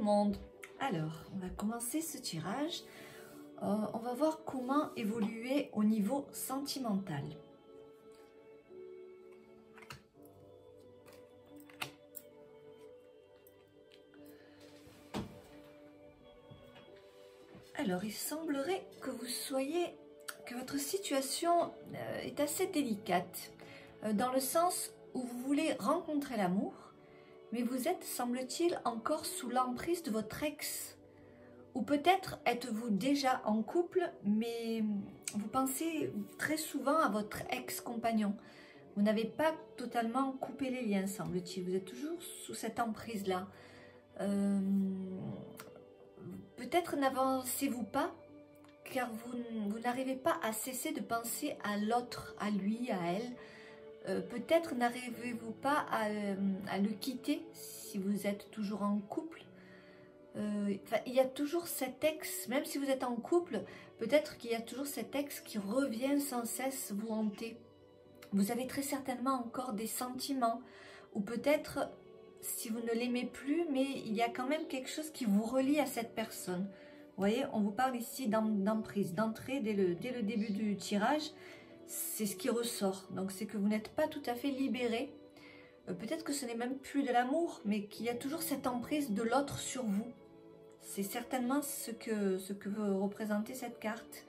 monde. Alors, on va commencer ce tirage. On va voir comment évoluer au niveau sentimental. Alors, il semblerait que votre situation est assez délicate, dans le sens où vous voulez rencontrer l'amour, mais vous êtes, semble-t-il, encore sous l'emprise de votre ex. Ou peut-être êtes-vous déjà en couple, mais vous pensez très souvent à votre ex-compagnon. Vous n'avez pas totalement coupé les liens, semble-t-il. Vous êtes toujours sous cette emprise-là. Peut-être n'avancez-vous pas, car vous n'arrivez pas à cesser de penser à l'autre, à lui, à elle. Peut-être n'arrivez-vous pas à le quitter si vous êtes toujours en couple. Il y a toujours cet ex, même si vous êtes en couple, peut-être qu'il y a toujours cet ex qui revient sans cesse vous hanter. Vous avez très certainement encore des sentiments, ou peut-être si vous ne l'aimez plus, mais il y a quand même quelque chose qui vous relie à cette personne. Vous voyez, on vous parle ici d'emprise, d'entrée dès le début du tirage. C'est ce qui ressort. Donc c'est que vous n'êtes pas tout à fait libéré. Peut-être que ce n'est même plus de l'amour, mais qu'il y a toujours cette emprise de l'autre sur vous. C'est certainement ce que veut représenter cette carte.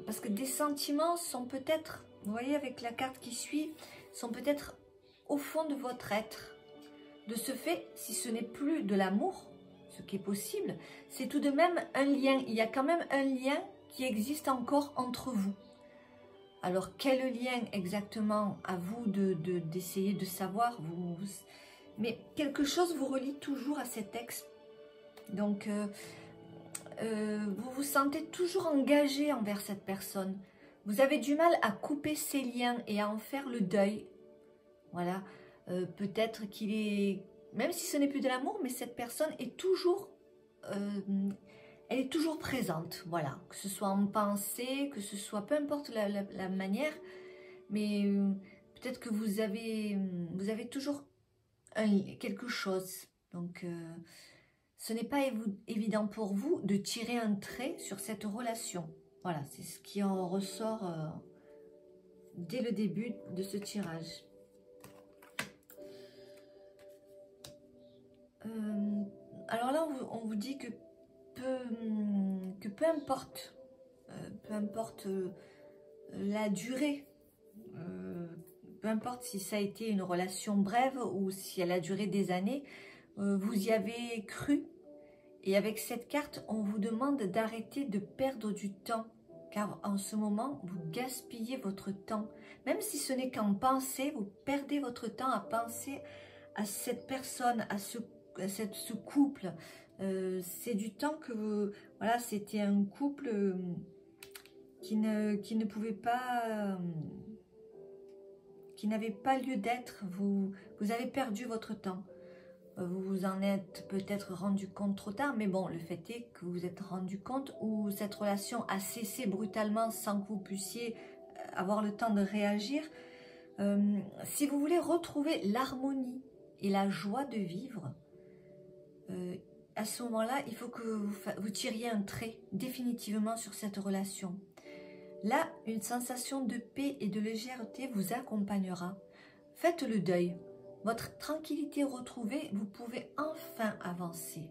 Parce que des sentiments sont peut-être, vous voyez avec la carte qui suit, sont peut-être au fond de votre être. De ce fait, si ce n'est plus de l'amour, ce qui est possible, c'est tout de même un lien. Il y a quand même un lien qui existe encore entre vous. Alors, quel lien exactement à vous d'essayer de savoir mais quelque chose vous relie toujours à cet ex. Donc, vous vous sentez toujours engagé envers cette personne. Vous avez du mal à couper ces liens et à en faire le deuil. Voilà. Peut-être qu'il est... Même si ce n'est plus de l'amour, mais cette personne est toujours... elle est toujours présente. Voilà. Que ce soit en pensée, que ce soit... Peu importe la manière. Mais peut-être que vous avez toujours quelque chose. Donc... ce n'est pas évident pour vous de tirer un trait sur cette relation. Voilà, c'est ce qui en ressort dès le début de ce tirage. Alors là, on vous dit que peu importe la durée, peu importe si ça a été une relation brève ou si elle a duré des années, vous y avez cru. Et avec cette carte, on vous demande d'arrêter de perdre du temps. Car en ce moment, vous gaspillez votre temps. Même si ce n'est qu'en pensée, vous perdez votre temps à penser à cette personne, à ce couple. C'est du temps que vous... Voilà, c'était un couple qui ne pouvait pas... qui n'avait pas lieu d'être. Vous avez perdu votre temps. Vous vous en êtes peut-être rendu compte trop tard, mais bon, le fait est que vous vous êtes rendu compte où cette relation a cessé brutalement sans que vous puissiez avoir le temps de réagir. Si vous voulez retrouver l'harmonie et la joie de vivre, à ce moment-là, il faut que vous tiriez un trait définitivement sur cette relation. Là, une sensation de paix et de légèreté vous accompagnera. Faites le deuil. Votre tranquillité retrouvée, vous pouvez enfin avancer.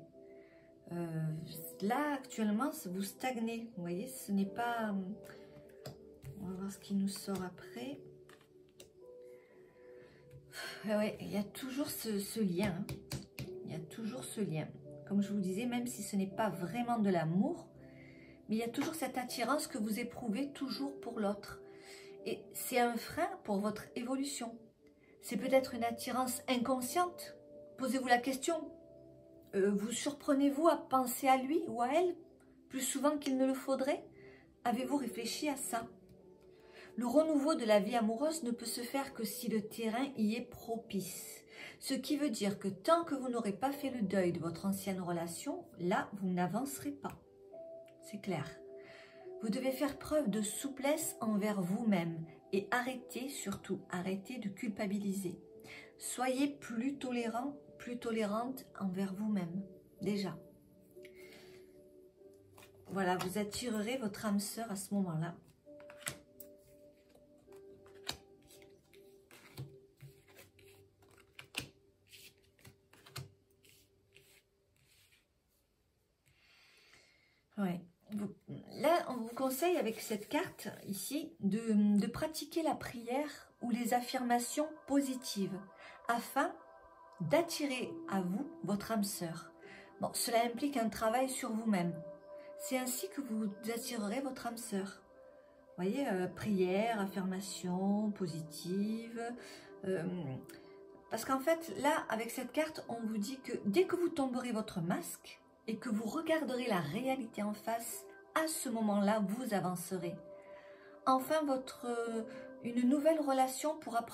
Là, actuellement, vous stagnez. Vous voyez, ce n'est pas... On va voir ce qui nous sort après. Ouais, il y a toujours ce lien. Il y a toujours ce lien. Comme je vous disais, même si ce n'est pas vraiment de l'amour, mais il y a toujours cette attirance que vous éprouvez toujours pour l'autre. Et c'est un frein pour votre évolution. C'est peut-être une attirance inconsciente. Posez-vous la question. Vous surprenez-vous à penser à lui ou à elle plus souvent qu'il ne le faudrait? Avez-vous réfléchi à ça? Le renouveau de la vie amoureuse ne peut se faire que si le terrain y est propice. Ce qui veut dire que tant que vous n'aurez pas fait le deuil de votre ancienne relation, là, vous n'avancerez pas. C'est clair. Vous devez faire preuve de souplesse envers vous-même et arrêtez, surtout, arrêtez de culpabiliser. Soyez plus tolérant, plus tolérante envers vous-même. déjà. Voilà, vous attirerez votre âme sœur à ce moment-là. Ouais. Là, on vous conseille avec cette carte ici de pratiquer la prière ou les affirmations positives afin d'attirer à vous votre âme sœur. Bon, cela implique un travail sur vous-même. C'est ainsi que vous attirerez votre âme sœur. Vous voyez, prière, affirmation positive. Parce qu'en fait, là, avec cette carte, on vous dit que dès que vous tomberez votre masque et que vous regarderez la réalité en face, à ce moment-là, vous avancerez. Enfin, une nouvelle relation pourra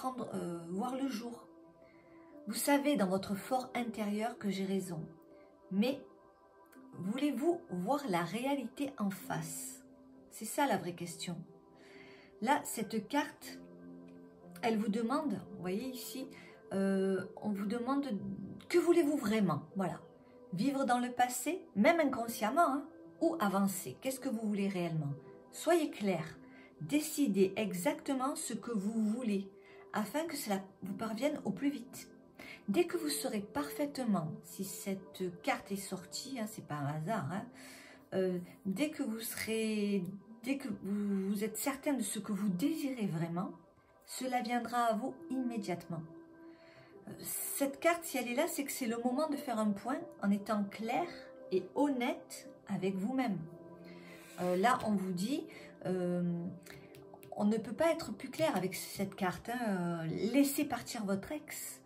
voir le jour. Vous savez dans votre fort intérieur que j'ai raison. Mais voulez-vous voir la réalité en face? C'est ça la vraie question. Là, cette carte, elle vous demande, vous voyez ici, on vous demande que voulez-vous vraiment? Voilà. Vivre dans le passé, même inconsciemment, hein, ou avancer? Qu'est-ce que vous voulez réellement? Soyez clair. Décidez exactement ce que vous voulez afin que cela vous parvienne au plus vite. Dès que vous saurez parfaitement, si cette carte est sortie, hein, c'est pas un hasard, hein, dès que vous êtes certain de ce que vous désirez vraiment, cela viendra à vous immédiatement. Cette carte, si elle est là, c'est que c'est le moment de faire un point en étant clair et honnête avec vous-même. Là, on vous dit, on ne peut pas être plus clair avec cette carte. Hein. Laissez partir votre ex.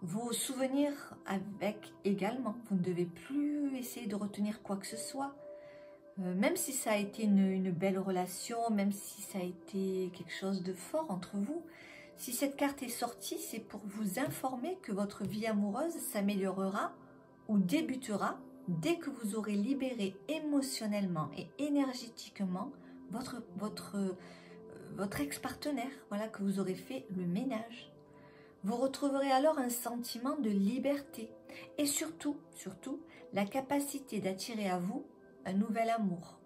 Vos souvenirs avec également. Vous ne devez plus essayer de retenir quoi que ce soit. Même si ça a été une belle relation, même si ça a été quelque chose de fort entre vous, si cette carte est sortie, c'est pour vous informer que votre vie amoureuse s'améliorera ou débutera dès que vous aurez libéré émotionnellement et énergétiquement votre ex-partenaire, voilà, que vous aurez fait le ménage. Vous retrouverez alors un sentiment de liberté et surtout, la capacité d'attirer à vous un nouvel amour.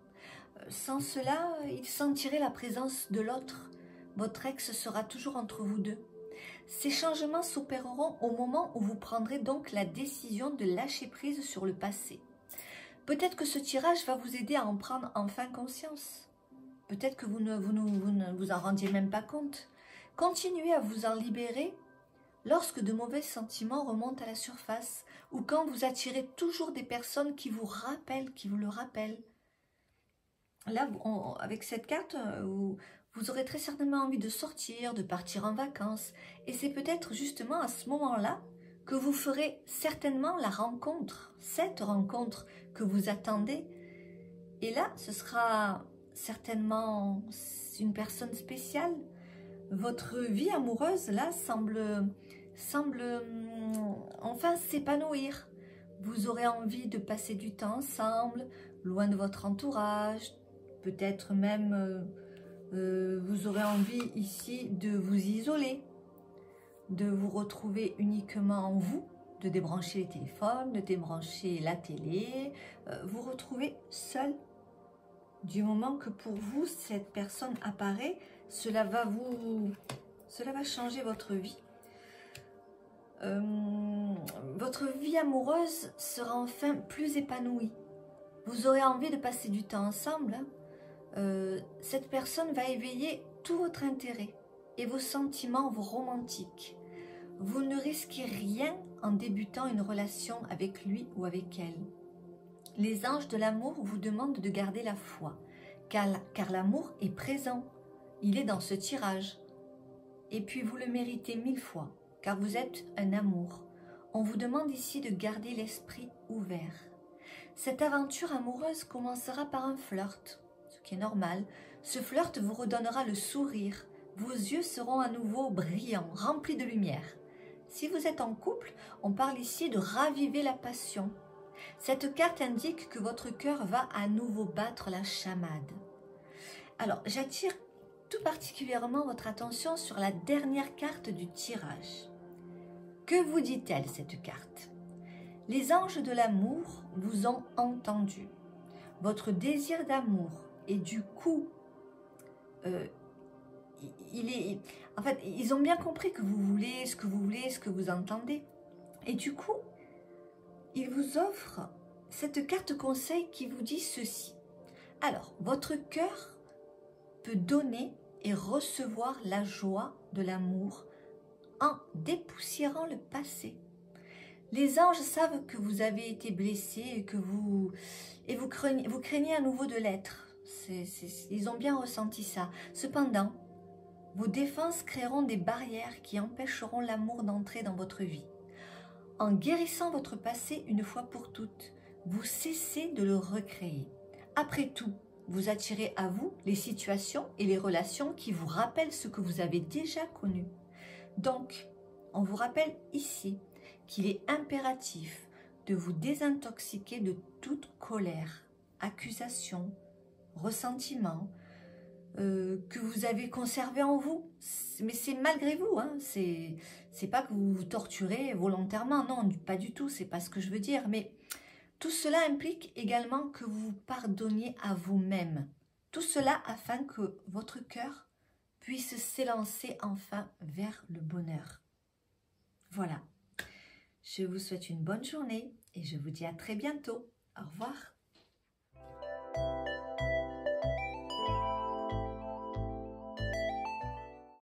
Sans cela, il sentirait la présence de l'autre. Votre ex sera toujours entre vous deux. Ces changements s'opéreront au moment où vous prendrez donc la décision de lâcher prise sur le passé. Peut-être que ce tirage va vous aider à en prendre enfin conscience. Peut-être que vous ne vous en rendiez même pas compte. Continuez à vous en libérer lorsque de mauvais sentiments remontent à la surface ou quand vous attirez toujours des personnes qui vous le rappellent. Là, avec cette carte, vous aurez très certainement envie de sortir, de partir en vacances. Et c'est peut-être justement à ce moment-là que vous ferez certainement cette rencontre que vous attendez. Et là, ce sera certainement une personne spéciale. Votre vie amoureuse, là, semble enfin s'épanouir. Vous aurez envie de passer du temps ensemble, loin de votre entourage. Peut-être même vous aurez envie ici de vous isoler, de vous retrouver uniquement en vous, de débrancher les téléphones, de débrancher la télé, vous retrouver seul. Du moment que pour vous, cette personne apparaît, cela va changer votre vie. Votre vie amoureuse sera enfin plus épanouie. Vous aurez envie de passer du temps ensemble. Cette personne va éveiller tout votre intérêt et vos sentiments romantiques. Vous ne risquez rien en débutant une relation avec lui ou avec elle. Les anges de l'amour vous demandent de garder la foi, car l'amour est présent. Il est dans ce tirage. Et puis vous le méritez 1000 fois, car vous êtes un amour. On vous demande ici de garder l'esprit ouvert. Cette aventure amoureuse commencera par un flirt, ce qui est normal. Ce flirt vous redonnera le sourire. Vos yeux seront à nouveau brillants, remplis de lumière. Si vous êtes en couple, on parle ici de raviver la passion. Cette carte indique que votre cœur va à nouveau battre la chamade. Alors, j'attire tout particulièrement votre attention sur la dernière carte du tirage. Que vous dit-elle, cette carte? Les anges de l'amour vous ont entendu. Votre désir d'amour et du coup, en fait, ils ont bien compris que vous voulez, ce que vous voulez, ce que vous entendez. Et du coup, ils vous offrent cette carte conseil qui vous dit ceci. Alors, votre cœur peut donner et recevoir la joie de l'amour en dépoussiérant le passé. Les anges savent que vous avez été blessé et que vous craignez à nouveau de l'être. Ils ont bien ressenti ça. Cependant, vos défenses créeront des barrières qui empêcheront l'amour d'entrer dans votre vie. En guérissant votre passé une fois pour toutes, vous cessez de le recréer. Après tout, vous attirez à vous les situations et les relations qui vous rappellent ce que vous avez déjà connu. Donc, on vous rappelle ici qu'il est impératif de vous désintoxiquer de toute colère, accusation, ressentiment que vous avez conservé en vous. Mais c'est malgré vous, hein. C'est pas que vous vous torturez volontairement, non, pas du tout, c'est pas ce que je veux dire. Mais tout cela implique également que vous vous pardonniez à vous-même. Tout cela afin que votre cœur puisse s'élancer enfin vers le bonheur. Voilà. Je vous souhaite une bonne journée et je vous dis à très bientôt. Au revoir.